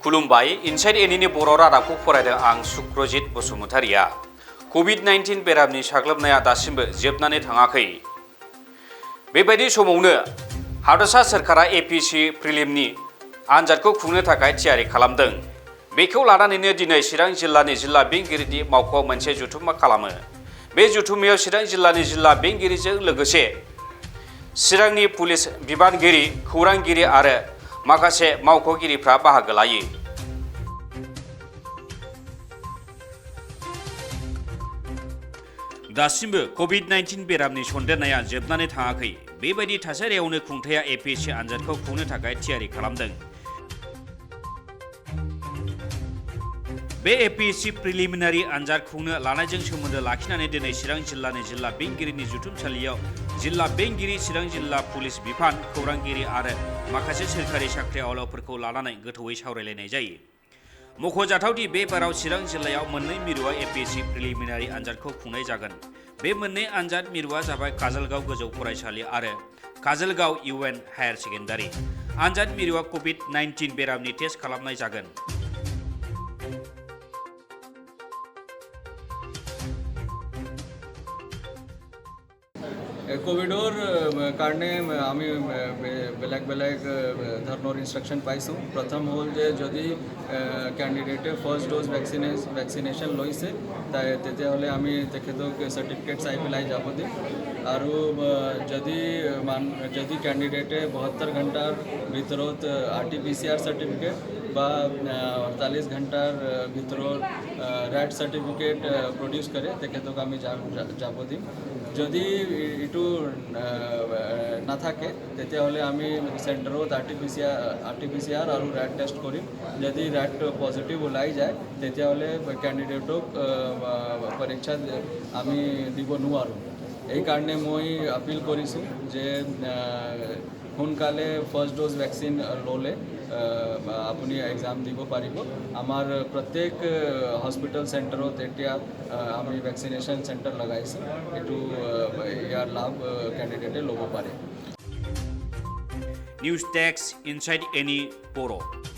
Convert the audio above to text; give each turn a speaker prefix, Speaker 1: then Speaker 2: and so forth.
Speaker 1: खुलुमबाय इनसाइड एनिनि बर' रादाबखौ फरायदों आं सुक्रजित बसुमतारिया। कभिड-19 बेरामनि साग्लोबनाया दासिमबो जोबनानै थाङाखै। बेबायदि समावनो हादरसा सोरखारा एपिएससि प्रिलिमनि आनजादखौ खुंनो थाखाय थियारि खालामदों। बेखौ लानानैनो दिनै चिरां जिल्लानि जिल्ला बेंगिरिनि मावख'आव मोनसे जथुम्मा खालामो। बे जथुम्मायाव चिरां जिल्लानि जिल्ला बेंगिरिजों लोगोसे चिरांनि पुलिस बिबानगिरि, खौरांगिरि आरो माखासे मावख'गिरिफ्रा बाहागो लायो। दासिमबो कभिड-19 बेरामनि सन्देरनाया जोबनानै थाङाखै। बेबायदि थासारियावनो खुंथाया एपिएससि आनजादखौ खुंनो थाखाय थियारि खालामदों। बे एपिएससि प्रिलिमिनारि आनजाद खुंनो लानायजों सोमोन्दो लाखिनानै दिनै चिरां जिल्लानि जिल्ला बेंगिरिनि जथुमसालियाव जिल्ला बेंगिरि, चिरां जिल्ला पुलिस बिफान, खौरांगिरि आरो माखासे सोरखारि साख्रि आवलाफोरखौ लानानै गोथौयै सावरायलायनाय जायो। मख'जाथावदि बे बाराव चिरां जिल्लायाव मोननै मिरुआव एपिएससि प्रिलिमिनारि आनजादखौ खुंनाय जागोन। बे मोननै आनजाद मिरुआ जाबाय काजलगाव गोजौ फरायसालि आरो काजलगाव इउएन हायार सेकेन्डारि। आनजाद मिरुआ कभिड-19 बेरामनि टेस्ट खालामनाय जागोन।
Speaker 2: কোভিডৰ কাৰণে আমি বেলেগ বেলেগ ধৰণৰ ইনষ্ট্ৰাকশ্যন পাইছোঁ। প্ৰথম হ'ল যে যদি কেণ্ডিডেটে ফাৰ্ষ্ট ড'জ ভেকচিনেশ্যন লৈছে তেতিয়াহ'লে আমি তেখেতক চাৰ্টিফিকেট চাই পেলাই যাব দিম। আৰু যদি কেণ্ডিডেটে 72 ঘণ্টাৰ ভিতৰত RT-PCR চাৰ্টিফিকেট বা 48 ঘণ্টাৰ ভিতৰত ৰেড চাৰ্টিফিকেট প্ৰডিউচ কৰে তেখেতক আমি যাব দিম। যদি এইটো নাথাকে তেতিয়াহ'লে আমি চেণ্টাৰত RT-PCR আৰু ৰেড টেষ্ট কৰিম। যদি ৰেড পজিটিভ ওলাই যায় তেতিয়াহ'লে কেণ্ডিডেটক পৰীক্ষা আমি দিব নোৱাৰোঁ। এইকাৰণে মই আপিল কৰিছোঁ যে সোনকালে ফাৰ্ষ্ট ড'জ ভেকচিন ল'লে আপুনি এক্সাম দিব পাৰিব। আমাৰ প্ৰত্যেক হস্পিটেল চেণ্টাৰত এতিয়া আমি ভেকচিনেশ্যন চেণ্টাৰ লগাইছোঁ। এইটো ইয়াৰ লাভ কেণ্ডিডেটে ল'ব পাৰে।
Speaker 1: নিউজ ডেস্ক ইনসাইড এনি बर'।